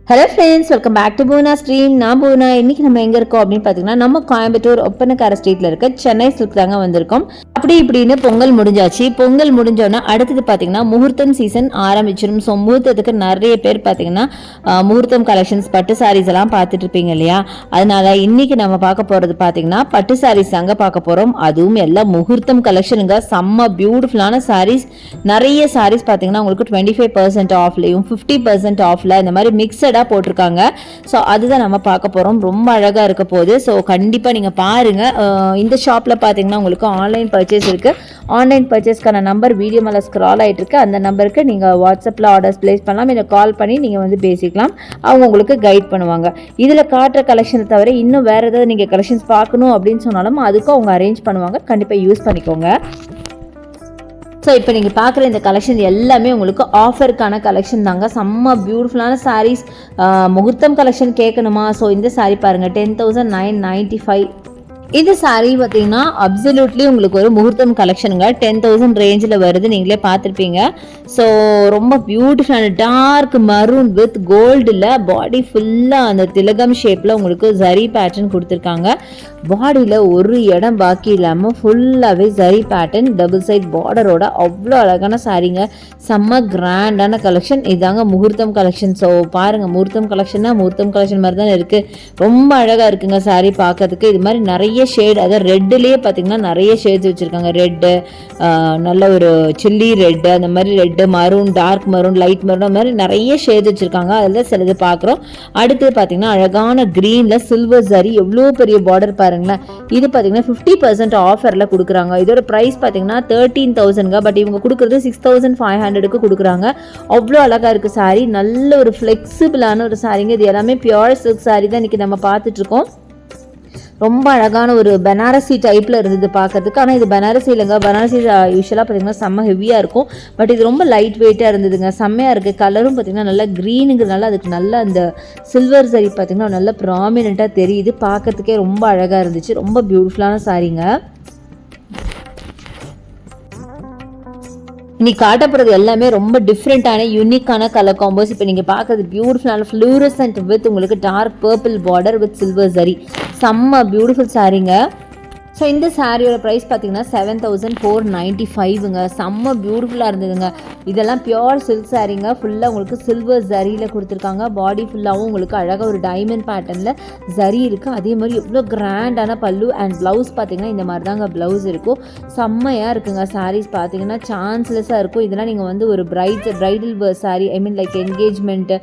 Hello friends, welcome back to Poona stream. நான் பூனா. இன்னைக்கு நம்ம எங்கே இருக்கோம் அப்படின்னு பார்த்தீங்கன்னா, நம்ம கோயம்புத்தூர் ஒப்பனக்கார ஸ்ட்ரீட்டில் இருக்க சென்னை சில்க் தாங்க வந்திருக்கோம். அப்படி இப்படின்னு பொங்கல் முடிஞ்சாச்சு. பொங்கல் முடிஞ்சோன்னா அடுத்தது பார்த்தீங்கன்னா முகூர்த்தம் சீசன் ஆரம்பிச்சிடும். ஸோ முகூர்த்தத்துக்கு நிறைய பேர் பார்த்தீங்கன்னா முகூர்த்தம் கலெக்ஷன்ஸ் பட்டு சாரீஸ் எல்லாம் பார்த்துட்டு இருப்பீங்க இல்லையா? அதனால இன்னைக்கு நம்ம பார்க்க போகிறது பார்த்தீங்கன்னா பட்டு சாரீஸ் தாங்க பார்க்க போகிறோம். அதுவும் எல்லாம் முகூர்த்தம் கலெக்ஷனுங்க. செம்ம பியூட்டிஃபுல்லான சாரீஸ். நிறைய சாரீஸ் பார்த்தீங்கன்னா உங்களுக்கு 25% ஆஃப்லையும் 50% ஆஃப்ல இந்த மாதிரி மிக்சட் போட்டிருக்காங்க. ஸோ அதுதான் நம்ம பார்க்க போகிறோம். ரொம்ப அழகாக இருக்க போகுது. ஸோ கண்டிப்பாக நீங்கள் பாருங்கள். இந்த ஷாப்பில் பார்த்தீங்கன்னா உங்களுக்கு ஆன்லைன் பர்ச்சேஸ் இருக்குது. ஆன்லைன் பர்ச்சேஸ்க்கான நம்பர் வீடியோ மேலே ஸ்க்ரால் ஆகிட்டு இருக்கு. அந்த நம்பருக்கு நீங்கள் வாட்ஸ்அப்பில் ஆர்டர்ஸ் பிளேஸ் பண்ணலாம். இல்லை கால் பண்ணி நீங்கள் வந்து பேசிக்கலாம். அவங்க உங்களுக்கு கைட் பண்ணுவாங்க. இதில் காட்டுற கலெக்ஷனை தவிர இன்னும் வேறு ஏதாவது நீங்கள் கலெக்ஷன்ஸ் பார்க்கணும் அப்படின்னு சொன்னாலும் அதுக்கும் அவங்க அரேஞ்ச் பண்ணுவாங்க. கண்டிப்பாக யூஸ் பண்ணிக்கோங்க. ஸோ இப்போ நீங்கள் பார்க்குற இந்த கலெக்ஷன் எல்லாமே உங்களுக்கு ஆஃபருக்கான கலெக்ஷன் தாங்க. செம்ம பியூட்டிஃபுல்லான சாரீஸ். முகூர்த்தம் கலெக்ஷன் கேட்கணுமா? ஸோ இந்த சாரீ பாருங்கள், 10,995. இந்த சாரீ பார்த்தீங்கன்னா அப்சல்யூட்லி உங்களுக்கு ஒரு முகூர்த்தம் கலெக்ஷனுங்க. 10,000 ரேஞ்சில் வருது. நீங்களே பார்த்துருப்பீங்க. ஸோ ரொம்ப பியூட்டிஃபுல்லான டார்க் மரூன் வித் கோல்டில் பாடி ஃபுல்லாக அந்த திலகம் ஷேப்பில் உங்களுக்கு ஜரி பேட்டர்ன் கொடுத்துருக்காங்க. பாடியில் ஒரு இடம் பாக்கி இல்லாமல் ஃபுல்லாகவே ஜரி பேட்டர்ன் டபுள் சைட் பார்டரோட அவ்வளோ அழகான சாரீங்க. செம்ம கிராண்டான கலெக்ஷன். இதாங்க முகூர்த்தம் கலெக்ஷன். ஸோ பாருங்கள், முகூர்த்தம் கலெக்ஷன்னா முகூர்த்தம் கலெக்ஷன் மாதிரி தானே இருக்குது. ரொம்ப அழகாக இருக்குங்க சாரீ பார்க்கறதுக்கு. இது மாதிரி நிறைய ஷேட், அதாவது ரெட்டுலேயே பார்த்தீங்கன்னா நிறைய ஷேட்ஸ் வச்சுருக்காங்க. ரெட்டு, நல்ல ஒரு சில்லி ரெட்டு, அந்த மாதிரி red, maroon, dark maroon, light maroon, அந்த மாதிரி நிறைய ஷேட்ஸ் வச்சுருக்காங்க. அதில் சிலது பார்க்குறோம். அடுத்து பார்த்தீங்கன்னா அழகான க்ரீனில் சில்வர் ஜரி, எவ்வளோ பெரிய பார்டர் பாருங்களேன். இது பார்த்தீங்கன்னா 50% ஆஃபரில் கொடுக்குறாங்க. இதோட ப்ரைஸ் பார்த்தீங்கன்னா 13,000. பட் இவங்க கொடுக்குறது 6,500க்கு கொடுக்குறாங்க. அவ்வளோ அழகாக இருக்குது சாரீ. நல்ல ஒரு ஃப்ளெக்சிபிளான ஒரு சாரீங்க. இது எல்லாமே பியூர் சில்க் சாரீ தான் இன்றைக்கி நம்ம பார்த்துட்ருக்கோம். ரொம்ப அழகான ஒரு பனாரசி டைப்பில் இருந்தது பார்க்கறதுக்கு. ஆனால் இது பனாரசி இல்லைங்க. பனாரசி யூஸ்வலாக பார்த்தீங்கன்னா செம்ம ஹெவியாக இருக்கும். பட் இது ரொம்ப லைட் வெயிட்டாக இருந்ததுங்க. செம்மையாக இருக்குது. கலரும் பார்த்தீங்கன்னா நல்லா க்ரீனுங்கிறதுனால அதுக்கு நல்ல அந்த சில்வர் சரி பார்த்தீங்கன்னா நல்ல ப்ராமினெண்ட்டாக தெரியுது. பார்க்கறதுக்கே ரொம்ப அழகாக இருந்துச்சு. ரொம்ப பியூட்டிஃபுல்லான சாரீங்க. இன்னைக்கு காட்டப்படுறது எல்லாமே ரொம்ப டிஃப்ரெண்ட்டான யூனிக்கான கலர் காம்போஸ். இப்போ நீங்கள் பார்க்குறது பியூட்டிஃபுல்லான ஃப்ளூரசன்ட் வித் உங்களுக்கு dark purple border with silver zari. செம்ம பியூட்டிஃபுல் சாரீங்க. ஸோ இந்த சாரியோட ப்ரைஸ் பார்த்தீங்கன்னா 7,495ங்க. செம்ம பியூட்டிஃபுல்லாக இருந்ததுங்க. இதெல்லாம் பியோர் சில்க் சாரீங்க. ஃபுல்லாக உங்களுக்கு சில்வர் ஜரியில் கொடுத்துருக்காங்க. பாடி ஃபுல்லாகவும் உங்களுக்கு அழகாக ஒரு டைமண்ட் பேட்டர்னில் ஜரி இருக்குது. அதே மாதிரி எவ்வளோ கிராண்டான பல்லு அண்ட் ப்ளவுஸ் பார்த்தீங்கன்னா இந்த மாதிரி தாங்க ப்ளவுஸ் இருக்கும். செம்மையாக இருக்குங்க சாரீஸ். பார்த்தீங்கன்னா சான்ஸ்லெஸ்ஸாக இருக்கும். இதெல்லாம் நீங்கள் வந்து ஒரு ப்ரைடல் சாரீ, ஐ மீன் லைக் என்கேஜ்மெண்ட்டு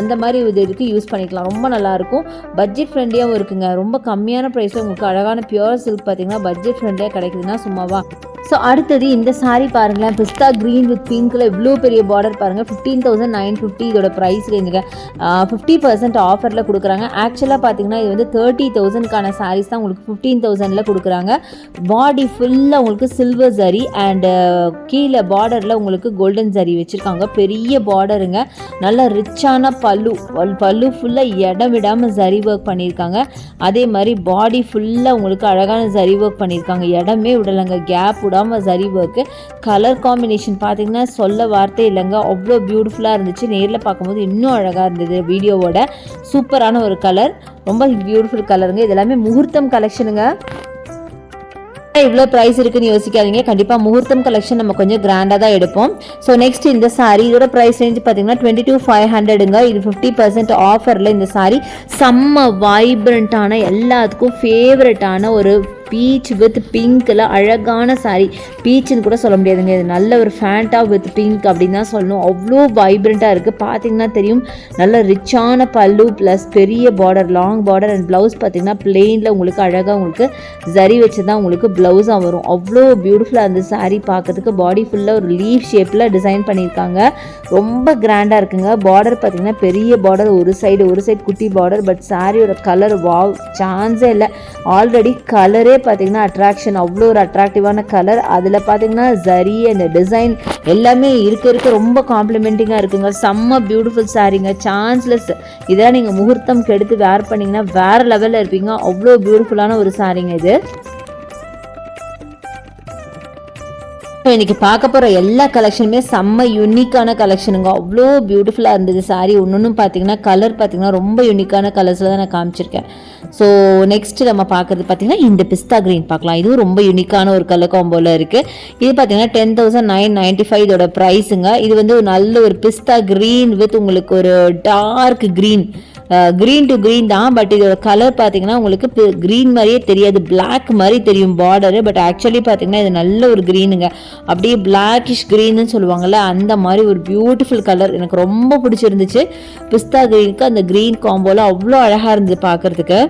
அந்த மாதிரி இது இருக்குது, யூஸ் பண்ணிக்கலாம். ரொம்ப நல்லாயிருக்கும். பட்ஜெட் ஃப்ரெண்ட்லியாகவும் இருக்குங்க. ரொம்ப கம்மியான ப்ரைஸில் உங்களுக்கு அழகான பியோர் சில்க் பார்த்தீங்கன்னா பட்ஜெட் ஃப்ரெண்ட்லியாக கிடைக்குதுன்னா சும்மாவா. ஸோ அடுத்தது இந்த சாரீ பாருங்களேன். பிஸ்தா க்ரீன் வித் பிங்க்கில் இவ்வளோ பெரிய பார்டர் பாருங்கள். 15,950 இதோட ப்ரைஸ் ரேஞ்சுங்க. 50% ஆஃபரில் கொடுக்குறாங்க. ஆக்சுவலாக பார்த்தீங்கன்னா இது வந்து 30,000க்கான சாரீஸ் தான் உங்களுக்கு 15,000ல் கொடுக்குறாங்க. பாடி ஃபுல்லாக உங்களுக்கு சில்வர் ஜரி அண்ட் கீழே பார்டரில் உங்களுக்கு கோல்டன் ஜரி வச்சுருக்காங்க. பெரிய பார்டருங்க. நல்ல ரிச்சான பல்லு ஃபுல்லாக இடம் விடாமல் ஜரி ஒர்க் பண்ணியிருக்காங்க. அதே மாதிரி பாடி ஃபுல்லாக உங்களுக்கு அழகான ஜரி ஒர்க் பண்ணியிருக்காங்க. இடமே விடலைங்க, கேப் விடாமல் ஜரி ஒர்க்கு. கலர் காம்பினேஷன் பார்த்தீங்கன்னா சொல்ல வார்த்தை இல்லைங்க. அவ்வளோ பியூட்டிஃபுல்லாக இருந்துச்சு. நேரில் பார்க்கும்போது இன்னும் அழகாக இருந்தது. வீடியோவோட சூப்பரான ஒரு கலர். ரொம்ப பியூட்டிஃபுல் கலருங்க. இது எல்லாமே முகூர்த்தம் கலெக்ஷனுங்க. இவ்வளோ ப்ரைஸ் இருக்குன்னு யோசிக்காதீங்க. கண்டிப்பாக முகூர்த்தம் கலெக்ஷன் நம்ம கொஞ்சம் கிராண்டாக தான் எடுப்போம். ஸோ நெக்ஸ்ட் இந்த சாரீ, இதோட ப்ரைஸ் ரேஞ்ச் பார்த்தீங்கன்னா 22,500ங்க. இது 50% ஆஃபரில் இந்த சாரீ செம்ம வைப்ரண்ட்டான எல்லாத்துக்கும் ஃபேவரட்டான ஒரு பீச் வித் பிங்க்கில் அழகான சாரீ. பீச்சுன்னு கூட சொல்ல முடியாதுங்க. இது நல்ல ஒரு ஃபேண்டா வித் பிங்க் அப்படின்னு தான் சொல்லணும். அவ்வளோ வைப்ரண்ட்டாக இருக்குது. பார்த்தீங்கன்னா தெரியும். நல்ல ரிச்சான பல்லு ப்ளஸ் பெரிய border, long border and blouse பார்த்தீங்கன்னா பிளெயினில் உங்களுக்கு அழகாக உங்களுக்கு ஜரி வச்சு தான் உங்களுக்கு ப்ளவுஸாக வரும். அவ்வளோ பியூட்டிஃபுல்லாக அந்த சாரீ பார்க்கறதுக்கு. பாடி ஃபுல்லாக ஒரு லீஃப் ஷேப்பில் டிசைன் பண்ணியிருக்காங்க. ரொம்ப கிராண்டாக இருக்குங்க. பார்டர் பார்த்தீங்கன்னா பெரிய பார்டர், ஒரு சைடு குட்டி பார்டர். பட் சாரியோட கலர் வாவ், சான்ஸே இல்லை. ஆல்ரெடி கலரே பார்த்தீங்கன்னா அட்ராக்ஷன், அவ்வளோ ஒரு அட்ராக்டிவான கலர். அதில் பார்த்தீங்கன்னா ஜரி அந்த டிசைன் எல்லாமே இருக்க ரொம்ப காம்ப்ளிமெண்டிங்காக இருக்குங்க. செம்ம பியூட்டிஃபுல் சாரீங்க. சான்ஸ்லெஸ். இதெல்லாம் நீங்கள் முகூர்த்தம்க்கு எடுத்து வேர் பண்ணிங்கன்னா வேறு லெவலில் இருப்பீங்க. அவ்வளோ பியூட்டிஃபுல்லான ஒரு சாரீங்க இது. ஸோ இன்றைக்கி பார்க்க போகிற எல்லா கலெக்ஷனுமே செம்ம யூனிக்கான கலெக்ஷனுங்க. அவ்வளோ பியூட்டிஃபுல்லாக இருந்தது சாரீ. ஒன்று பார்த்தீங்கன்னா கலர் பார்த்தீங்கன்னா ரொம்ப யூனிக்கான கலர்ஸில் தான் நான் காமிச்சிருக்கேன். ஸோ நெக்ஸ்ட்டு நம்ம பார்க்குறது பார்த்தீங்கன்னா இந்த பிஸ்தா க்ரீன் பார்க்கலாம். இதுவும் ரொம்ப யூனிக்கான ஒரு கலர் காம்போவில் இருக்குது. இது பார்த்தீங்கன்னா 10,995 இதோட ப்ரைஸுங்க. இது வந்து ஒரு நல்ல ஒரு பிஸ்தா க்ரீன் வித் உங்களுக்கு ஒரு டார்க் க்ரீன் டு க்ரீன் தான். பட் இதோட கலர் பார்த்தீங்கன்னா உங்களுக்கு க்ரீன் மாதிரியே தெரியாது, பிளாக் மாதிரி தெரியும் பார்டரு. பட் ஆக்சுவலி பார்த்தீங்கன்னா இது நல்ல ஒரு க்ரீனுங்க. அப்படியே பிளாக்கிஷ் க்ரீன்னு சொல்லுவாங்கள்ல, அந்த மாதிரி ஒரு பியூட்டிஃபுல் கலர். எனக்கு ரொம்ப பிடிச்சிருந்துச்சு. பிஸ்தா க்ரீனுக்கு அந்த க்ரீன் காம்போவில் அவ்வளோ அழகாக இருந்தது பார்க்குறதுக்கு.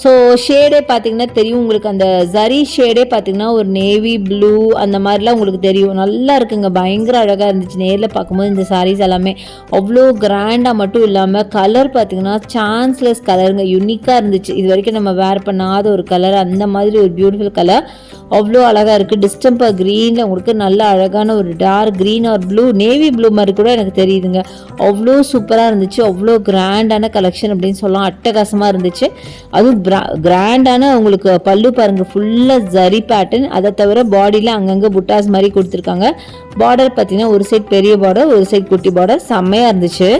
ஸோ ஷேடே பார்த்தீங்கன்னா தெரியும் உங்களுக்கு, அந்த ஜரி ஷேடே பார்த்தீங்கன்னா ஒரு நேவி ப்ளூ அந்த மாதிரிலாம் உங்களுக்கு தெரியும். நல்லா இருக்குங்க, பயங்கர அழகாக இருந்துச்சு நேரில் பார்க்கும்போது. இந்த சாரீஸ் எல்லாமே அவ்வளோ கிராண்டாக மட்டும் இல்லாமல் கலர் பார்த்தீங்கன்னா சான்ஸ்லெஸ் கலருங்க, யூனிக்காக இருந்துச்சு. இது வரைக்கும் நம்ம வேர் பண்ணாத ஒரு கலர், அந்த மாதிரி ஒரு பியூட்டிஃபுல் கலர், அவ்வளோ அழகாக இருக்குது. டிஸ்டம்பர் க்ரீனில் உங்களுக்கு நல்ல அழகான ஒரு dark green or blue, navy blue மாதிரி கூட எனக்கு தெரியுதுங்க. அவ்வளோ சூப்பராக இருந்துச்சு, அவ்வளோ கிராண்டான கலெக்ஷன் அப்படின்னு சொல்லலாம். அட்டகாசமாக இருந்துச்சு. அதுவும் கிராண்டான உங்களுக்கு பல்லு பாருங்கள், ஃபுல்லாக ஜரி பேட்டர்ன். அதை தவிர பாடியில் அங்கங்கே புட்டாஸ் மாதிரி கொடுத்துருக்காங்க. பார்டர் பார்த்தீங்கன்னா ஒரு சைட் பெரிய பார்டர், ஒரு சைட் குட்டி பார்டர், செம்மையாக இருந்துச்சு.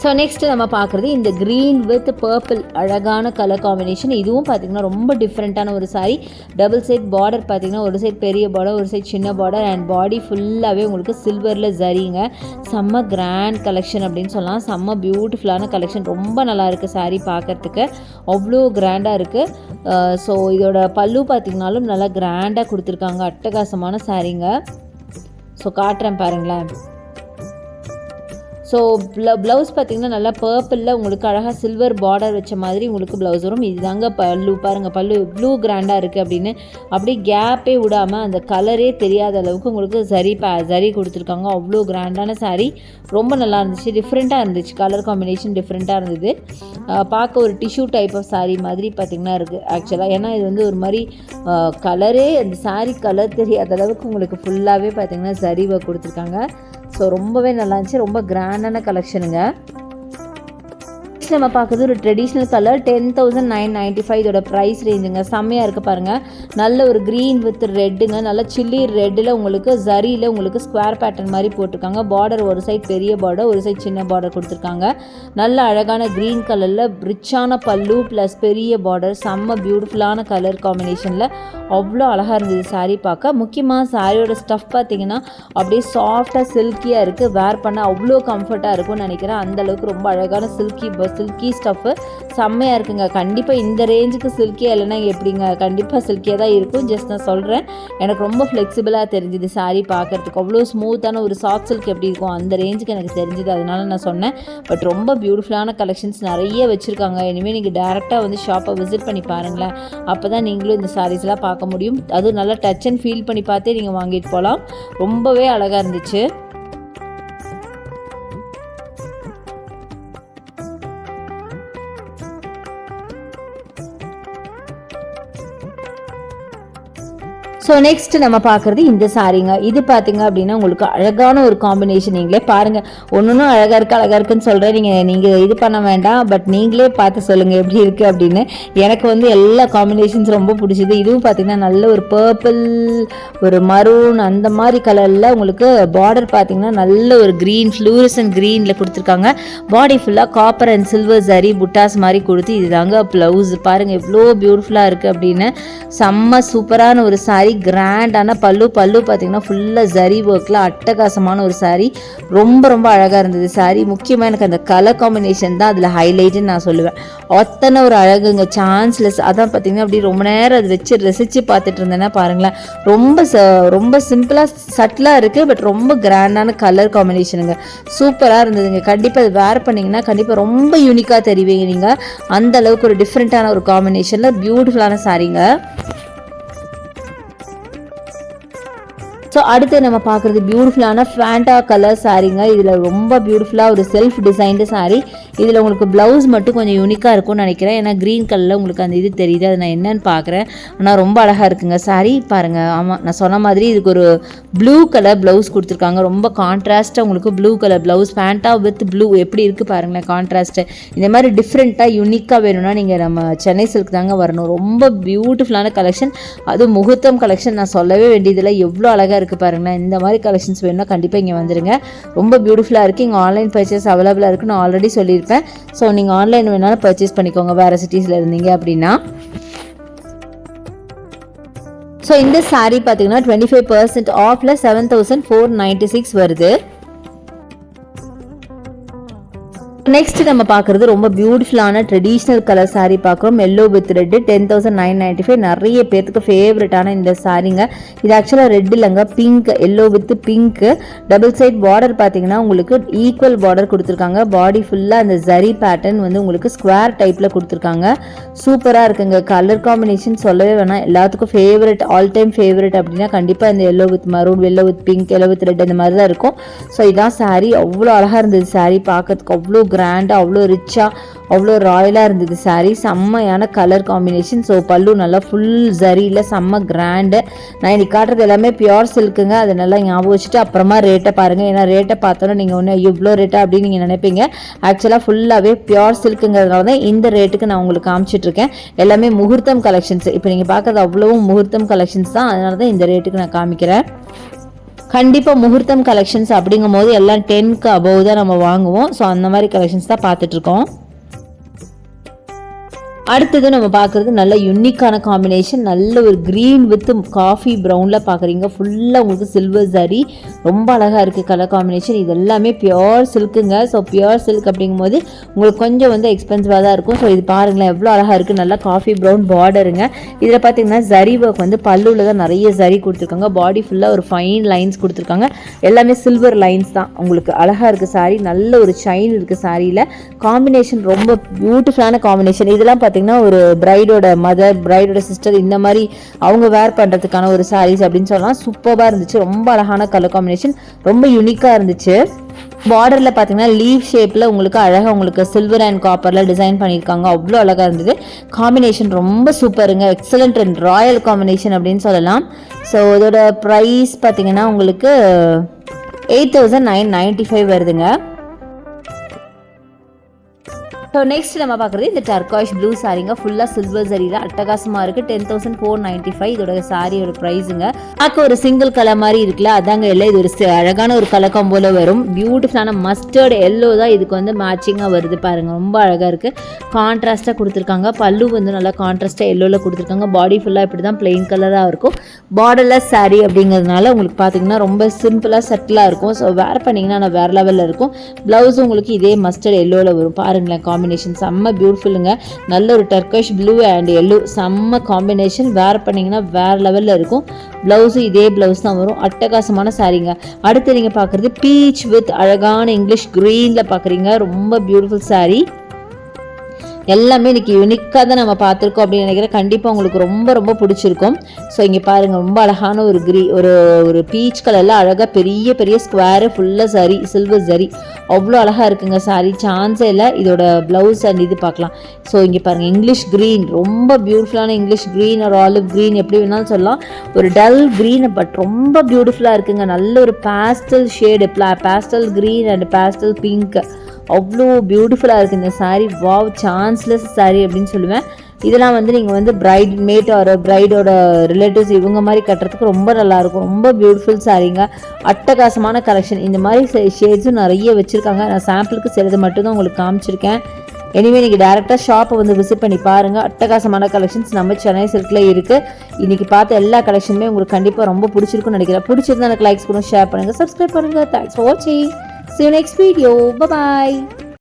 ஸோ நெக்ஸ்ட்டு நம்ம பார்க்குறது இந்த க்ரீன் வித் பர்பிள் அழகான கலர் காம்பினேஷன். இதுவும் பார்த்திங்கன்னா ரொம்ப டிஃப்ரெண்ட்டான ஒரு சாரீ. டபுள் சைட் பார்டர் பார்த்திங்கன்னா ஒரு சைட் பெரிய பார்டர், ஒரு சைட் சின்ன பார்டர், அண்ட் பாடி ஃபுல்லாகவே உங்களுக்கு சில்வரில் ஜரிங்க. செம்ம கிராண்ட் கலெக்ஷன் அப்படின்னு சொல்லலாம். செம்ம பியூட்டிஃபுல்லான கலெக்ஷன், ரொம்ப நல்லா இருக்குது சாரீ பார்க்குறதுக்கு, அவ்வளோ கிராண்டாக இருக்குது. ஸோ இதோட பல்லு பார்த்திங்கனாலும் நல்லா கிராண்டாக கொடுத்துருக்காங்க. அட்டகாசமான சாரீங்க. ஸோ காட்டுறேன் பாருங்களேன். ஸோ ப்ளவுஸ் பார்த்திங்கன்னா நல்லா பர்பிளில் உங்களுக்கு அழகாக சில்வர் பார்டர் வச்ச மாதிரி உங்களுக்கு ப்ளவுஸ் வரும். இதுதாங்க பல்லு. பாருங்கள் பல்லு எவ்வளோ கிராண்டாக இருக்குது அப்படின்னு. அப்படியே கேப்பே விடாமல் அந்த கலரே தெரியாத அளவுக்கு உங்களுக்கு ஜரி கொடுத்துருக்காங்க. அவ்வளோ கிராண்டான சாரீ, ரொம்ப நல்லா இருந்துச்சு. டிஃப்ரெண்ட்டாக இருந்துச்சு, கலர் காம்பினேஷன் டிஃப்ரெண்ட்டாக இருந்தது. பார்க்க ஒரு டிஷ்யூ டைப் ஆஃப் சாரீ மாதிரி பார்த்திங்கன்னா இருக்குது ஆக்சுவலாக. ஏன்னா இது வந்து ஒரு மாதிரி கலரே, அந்த சாரீ கலர் தெரியாத அளவுக்கு உங்களுக்கு ஃபுல்லாகவே பார்த்திங்கன்னா ஜரி ஒர்க் கொடுத்துருக்காங்க. ஸோ ரொம்பவே நல்லா இருந்துச்சு, ரொம்ப கிராண்டான கலெக்ஷனுங்க. நம்ம பார்க்குறது ஒரு ட்ரெடிஷ்னல் கலர், 10,995 இதோட ப்ரைஸ் ரேஞ்சுங்க. செம்மையாக இருக்குது பாருங்கள். நல்ல ஒரு க்ரீன் வித் ரெட்டுங்க, நல்ல சில்லி ரெட்டில் உங்களுக்கு ஜரியில் உங்களுக்கு ஸ்கொயர் பேட்டர்ன் மாதிரி போட்டிருக்காங்க. பார்டர் ஒரு சைட் பெரிய பார்டர், ஒரு சைட் சின்ன பார்டர் கொடுத்துருக்காங்க. நல்ல அழகான க்ரீன் கலரில் ரிச்சான பல்லு ப்ளஸ் பெரிய பார்டர், செம்ம பியூட்டிஃபுல்லான கலர் காம்பினேஷனில் அவ்வளோ அழகாக இருந்தது சாரீ பார்க்க. முக்கியமாக சாரியோட ஸ்டஃப் பார்த்திங்கன்னா அப்படியே சாஃப்டாக சில்கியாக இருக்குது. வேர் பண்ண அவ்வளோ கம்ஃபர்ட்டாக இருக்கும்னு நினைக்கிறேன். அந்தளவுக்கு ரொம்ப அழகான சில்கி ஸ்டஃப்பு, செம்மையாக இருக்குங்க. கண்டிப்பாக இந்த ரேஞ்சுக்கு சில்கியாக இல்லைன்னா எப்படிங்க, கண்டிப்பாக சில்கியாக தான் இருக்கும். ஜஸ்ட் நான் சொல்கிறேன், எனக்கு ரொம்ப ஃப்ளெக்சிபிளாக தெரிஞ்சுது சாரீ பார்க்குறதுக்கு. அவ்வளோ ஸ்மூத்தான ஒரு சாஃப்ட் சில்க் எப்படி இருக்கும் அந்த ரேஞ்சுக்கு எனக்கு தெரிஞ்சுது, அதனால நான் சொன்னேன். பட் ரொம்ப பியூட்டிஃபுல்லான கலெக்ஷன்ஸ் நிறைய வச்சுருக்காங்க. இனிமேல் நீங்கள் டேரெக்டாக வந்து ஷாப்பை விசிட் பண்ணி பாருங்களேன். அப்போ தான் நீங்களும் இந்த சாரீஸ்லாம் பார்க்க முடியும். அதுவும் நல்லா டச் அண்ட் ஃபீல் பண்ணி பார்த்தே நீங்கள் வாங்கிட்டு போகலாம். ரொம்பவே அழகாக இருந்துச்சு. ஸோ நெக்ஸ்ட் நம்ம பார்க்குறது இந்த சாரீங்க. இது பார்த்தீங்க அப்படின்னா உங்களுக்கு அழகான ஒரு காம்பினேஷன். நீங்களே பாருங்கள், ஒன்றும் அழகாக இருக்குன்னு சொல்கிறேன். நீங்கள் இது பண்ண வேண்டாம், பட் நீங்களே பார்த்து சொல்லுங்கள் எப்படி இருக்குது அப்படின்னு. எனக்கு வந்து எல்லா காம்பினேஷன்ஸ் ரொம்ப பிடிச்சிது. இதுவும் பார்த்தீங்கன்னா நல்ல ஒரு பர்பிள், ஒரு மரூன் அந்த மாதிரி கலரில் உங்களுக்கு பார்டர் பார்த்தீங்கன்னா நல்ல ஒரு க்ரீன், ஃப்ளூரசன்ட் க்ரீனில் கொடுத்துருக்காங்க. பாடி ஃபுல்லாக காப்பர் அண்ட் சில்வர் ஜரி புட்டாஸ் மாதிரி கொடுத்து, இதுதாங்க ப்ளவுஸ். பாருங்கள் எவ்வளோ பியூட்டிஃபுல்லாக இருக்குது அப்படின்னு. செம்ம சூப்பரான ஒரு சாரீ. கிராண்டான பல்லு பார்த்தீங்கன்னா ஃபுல்லாக ஜரி ஒர்க்கில் அட்டகாசமான ஒரு சாரீ. ரொம்ப ரொம்ப அழகாக இருந்தது சாரீ. முக்கியமாக எனக்கு அந்த கலர் காம்பினேஷன் தான் அதில் ஹைலைட்டுன்னு நான் சொல்லுவேன். அத்தனை ஒரு அழகுங்க, சான்ஸ்லெஸ். அதான் பார்த்தீங்கன்னா அப்படி ரொம்ப நேரம் அதை வச்சு ரசித்து பார்த்துட்டு இருந்தேன்னா பாருங்களேன். ரொம்ப சிம்பிளாக சட்டிலாக இருக்குது, பட் ரொம்ப கிராண்டான கலர் காம்பினேஷனுங்க. சூப்பராக இருந்ததுங்க. கண்டிப்பாக அது வேர் பண்ணிங்கன்னா கண்டிப்பாக ரொம்ப யூனிக்காக தெரிவிங்க நீங்கள். அந்த அளவுக்கு ஒரு டிஃப்ரெண்ட்டான ஒரு காம்பினேஷனில் பியூட்டிஃபுல்லான சாரீங்க. ஸோ அடுத்து நம்ம பார்க்குறது பியூட்டிஃபுல்லான ஃபேண்டா கலர் சாரீங்க. இதில் ரொம்ப பியூட்டிஃபுல்லாக ஒரு செல்ஃப் டிசைன்டு சாரீ. இதில் உங்களுக்கு ப்ளவுஸ் மட்டும் கொஞ்சம் யூனிக்காக இருக்கும்னு நினைக்கிறேன். ஏன்னா க்ரீன் கலரில் உங்களுக்கு அந்த இது தெரியுது, அது நான் என்னன்னு பார்க்குறேன். ஆனால் ரொம்ப அழகாக இருக்குங்க சாரீ பாருங்கள். ஆமாம், நான் சொன்ன மாதிரி இதுக்கு ஒரு ப்ளூ கலர் ப்ளவுஸ் கொடுத்துருக்காங்க. ரொம்ப கான்ட்ராஸ்ட்டாக உங்களுக்கு blue colour blouse, Fanta with blue எப்படி இருக்குது பாருங்களேன் கான்ட்ராஸ்ட்டு. இந்த மாதிரி டிஃப்ரெண்ட்டாக யூனிக்காக வேணும்னா நீங்கள் நம்ம சென்னை சில்க் தாங்க வரணும். ரொம்ப பியூட்டிஃபுல்லான கலெக்ஷன், அதுவும் முகூர்த்தம் கலெக்ஷன் நான் சொல்லவே வேண்டியதில்லை. எவ்வளோ அழகாக இருக்குது பாருங்களேன். இந்த மாதிரி கலெக்ஷன்ஸ் வேணும்னா கண்டிப்பாக இங்கே வந்துடுங்க. ரொம்ப பியூட்டிஃபுல்லாக இருக்குது. இங்கே ஆன்லைன் பர்ச்சேஸ் அவைலபிளாக இருக்குன்னு நான் ஆல்ரெடி சொல்லியிருப்பேன். ஸோ நீங்கள் ஆன்லைன் வேணாலும் பர்ச்சேஸ் பண்ணிக்கோங்க வேறு சிட்டிஸில் இருந்தீங்க அப்படின்னா. ஸோ இந்த சாரீ பார்த்தீங்கன்னா 25% ஆஃபில் 7496 வருது. நெக்ஸ்ட் நம்ம பார்க்குறது ரொம்ப பியூட்டிஃபுல்லான ட்ரெடிஷ்னல் கலர் சாரீ பார்க்குறோம். Yellow with red 10,995. நிறைய பேர்த்துக்கு ஃபேவரட்டான இந்த சாரீங்க. இது ஆக்சுவலாக ரெட் இல்லைங்க, pink, yellow with pink. Double side border பார்த்தீங்கன்னா உங்களுக்கு ஈக்குவல் பார்டர் கொடுத்துருக்காங்க. பாடி ஃபுல்லாக அந்த ஜரி பேட்டர்ன் வந்து உங்களுக்கு ஸ்கொயர் டைப்பில் கொடுத்துருக்காங்க. சூப்பராக இருக்குங்க. கலர் காம்பினேஷன் சொல்லவே வேணாம், எல்லாத்துக்கும் ஃபேவரட், ஆல் டைம் ஃபேவரட் அப்படின்னா கண்டிப்பாக இந்த yellow with maroon, yellow with pink, yellow with red அந்த மாதிரி தான் இருக்கும். ஸோ இதான் சாரீ. அவ்வளோ அழகாக இருந்தது சாரீ பார்க்கறதுக்கு. அவ்வளோ கிராண்டாக, அவ்வளோ ரிச்சாக, அவ்வளோ ராயலாக இருந்தது சாரீ. செம்மையான கலர் காம்பினேஷன். ஸோ பல்லு நல்லா ஃபுல் ஜரியில் செம்ம கிராண்டு. நான் இன்னைக்கு காட்டுறது எல்லாமே பியோர் சில்க்குங்க. அதை நல்லா ஞாபகம் வச்சுட்டு அப்புறமா ரேட்டை பாருங்கள். ஏன்னா ரேட்டை பார்த்தோன்னா நீங்கள் ஒன்று இவ்வளோ ரேட்டா அப்படின்னு நீங்கள் நினைப்பீங்க. ஆக்சுவலாக ஃபுல்லாகவே பியோர் சில்க்குங்கிறதுனால தான் இந்த ரேட்டுக்கு நான் உங்களுக்கு காமிச்சிட்ருக்கேன். எல்லாமே முகூர்த்தம் கலெக்ஷன்ஸ். இப்போ நீங்கள் பார்க்குறது அவ்வளவும் முகூர்த்தம் கலெக்ஷன்ஸ் தான். அதனால தான் இந்த ரேட்டுக்கு நான் காமிக்கிறேன். கண்டிப்பாக முகூர்த்தம் கலெக்ஷன்ஸ் அப்படிங்கும் போது எல்லாம் 10க்கு அபவ் தான் நம்ம வாங்குவோம். ஸோ அந்த மாதிரி கலெக்ஷன்ஸ் தான் பார்த்துட்ருக்கோம். அடுத்தது நம்ம பார்க்குறது நல்ல யூனிக்கான காம்பினேஷன். நல்ல ஒரு க்ரீன் வித் காஃபி ப்ரௌனில் பார்க்குறீங்க. ஃபுல்லாக உங்களுக்கு சில்வர் ஜரி. ரொம்ப அழகாக இருக்குது கலர் காம்பினேஷன். இது எல்லாமே பியோர் சில்க்குங்க. ஸோ பியோர் சில்க் அப்படிங்கும்போது உங்களுக்கு கொஞ்சம் வந்து எக்ஸ்பென்சிவாக தான் இருக்கும். ஸோ இது பாருங்களேன் எவ்வளோ அழகாக இருக்குது. நல்லா காஃபி ப்ரௌன் பார்டருங்க. இதில் பார்த்தீங்கன்னா ஜரி ஒர்க் வந்து பல்லுவில் தான் நிறைய ஜரி கொடுத்துருக்காங்க. பாடி ஃபுல்லாக ஒரு ஃபைன் லைன்ஸ் கொடுத்துருக்காங்க. எல்லாமே சில்வர் லைன்ஸ் தான். உங்களுக்கு அழகாக இருக்குது சாரீ. நல்ல ஒரு ஷைன் இருக்குது சாரியில். காம்பினேஷன் ரொம்ப பியூட்டிஃபுல்லான காம்பினேஷன். இதெல்லாம் ஒரு பிரைடோட மதர், பிரைடோட சிஸ்டர், இந்த மாதிரி அவங்க வேர் பண்றதுக்கான ஒரு சாரீஸ் அப்படின்னு சொல்லலாம். சூப்பராக இருந்துச்சு. ரொம்ப அழகான கலர் காம்பினேஷன், ரொம்ப யூனிக்காக இருந்துச்சு. பார்டரில் பார்த்தீங்கன்னா லீவ் ஷேப்பில் உங்களுக்கு அழகாக உங்களுக்கு சில்வர் அண்ட் காப்பரில் டிசைன் பண்ணியிருக்காங்க. அவ்வளோ அழகாக இருந்தது. காம்பினேஷன் ரொம்ப சூப்பருங்க. எக்ஸலண்ட் அண்ட் ராயல் காம்பினேஷன் அப்படின்னு சொல்லலாம். ஸோ இதோட ப்ரைஸ் பார்த்தீங்கன்னா உங்களுக்கு 8,995 வருதுங்க. ஸோ நெக்ஸ்ட் நம்ம பார்க்குறது இந்த டர்காஷ் ப்ளூ சாரீங்க. ஃபுல்லாக சில்வர் சரியில் அட்டகாசமாக இருக்குது. 10,495 இதோட சாரியோட ப்ரைஸுங்க. பார்க்க ஒரு சிங்கிள் கலர் மாதிரி இருக்குல்ல, அதாங்க இல்லை. இது ஒரு அழகான ஒரு கலர் காம்போல வரும். பியூட்டிஃபுல்லான மஸ்டர்ட் எல்லோ தான் இதுக்கு வந்து மேட்சிங்காக வருது பாருங்கள். ரொம்ப அழகாக இருக்குது. கான்ட்ராஸ்ட்டாக கொடுத்துருக்காங்க. பல்லு வந்து நல்லா கான்ட்ராஸ்ட்டாக எல்லோவில் கொடுத்துருக்காங்க. பாடி ஃபுல்லாக இப்படி தான் பிளெயின் கலராக இருக்கும். பார்டர்லெஸ் சாரீ அப்படிங்கிறதுனால உங்களுக்கு பார்த்தீங்கன்னா ரொம்ப சிம்பிளாக செட்டிலாக இருக்கும். ஸோ வேர் பண்ணிங்கன்னா நான் வேறு லெவலில் இருக்கும். ப்ளவுஸ் உங்களுக்கு இதே மஸ்டர்ட் எல்லோவில் வரும். பாருங்களேன் காம்பினேஷன் செம்ம பியூட்டிஃபுல்லுங்க. நல்ல ஒரு டர்கஷ் ப்ளூ அண்ட் எல்லோ செம்ம காம்பினேஷன். வேர் பண்ணிங்கன்னா வேறு லெவலில் இருக்கும். ப்ளவுஸும் இதே ப்ளவுஸ் தான் வரும். அட்டகாசமான சாரீங்க. அடுத்து நீங்கள் பார்க்குறது பீச் வித் அழகான இங்கிலீஷ் க்ரீனில் பார்க்குறீங்க. ரொம்ப பியூட்டிஃபுல் சாரீ. எல்லாமே இன்றைக்கி யூனிக்காக தான் நம்ம பார்த்துருக்கோம் அப்படின்னு நினைக்கிறேன். கண்டிப்பாக உங்களுக்கு ரொம்ப ரொம்ப பிடிச்சிருக்கும். ஸோ இங்கே பாருங்கள் ரொம்ப அழகான ஒரு ஒரு பீச் கலரில் அழகாக பெரிய பெரிய ஸ்கொயரு ஃபுல்லாக சரி சில்வர் சரி அவ்வளோ அழகாக இருக்குங்க சாரி. சான்ஸே இல்லை. இதோட ப்ளவுஸ் அண்ட் இது பார்க்கலாம். ஸோ இங்கே பாருங்கள் இங்கிலீஷ் க்ரீன். ரொம்ப பியூட்டிஃபுல்லான இங்கிலீஷ் க்ரீன் ஒரு ஆலிவ் க்ரீன் எப்படி வேணாலும் சொல்லலாம். ஒரு டல் க்ரீன் பட் ரொம்ப பியூட்டிஃபுல்லாக இருக்குங்க. நல்ல ஒரு pastel shade, pastel green and pastel pink. அவ்வளோ பியூட்டிஃபுல்லாக இருக்குது இந்த சாரீ. வாவ், சான்ஸ்லெஸ் சாரீ அப்படின்னு சொல்லுவேன். இதெல்லாம் வந்து நீங்கள் வந்து பிரைட் மேட் ஒரு பிரைடோட ரிலேட்டிவ்ஸ் இவங்க மாதிரி கட்டுறதுக்கு ரொம்ப நல்லாயிருக்கும். ரொம்ப பியூட்டிஃபுல் சாரீங்க. அட்டகாசமான கலெக்ஷன். இந்த மாதிரி ஷேட்ஸும் நிறைய வச்சுருக்காங்க. நான் சாம்பிளுக்கு சிலது மட்டும்தான் உங்களுக்கு காமிச்சிருக்கேன். எனிவே நீங்கள் டேரெக்டாக ஷாப்பை வந்து விசிட் பண்ணி பாருங்கள். அட்டகாசமான கலெக்ஷன்ஸ் நம்ம சென்னை சில்கில் இருக்குது. இன்றைக்கி பார்த்த எல்லா கலெக்ஷனுமே உங்களுக்கு கண்டிப்பாக ரொம்ப பிடிச்சிருக்குன்னு நினைக்கிறேன். பிடிச்சிருந்தா எனக்கு லைக்ஸ் பண்ணுங்கள், ஷேர் பண்ணுங்கள், சப்ஸ்கிரைப் பண்ணுங்கள். தேங்க்ஸ் ஃபார் வாட்சிங். See you next video. Bye bye.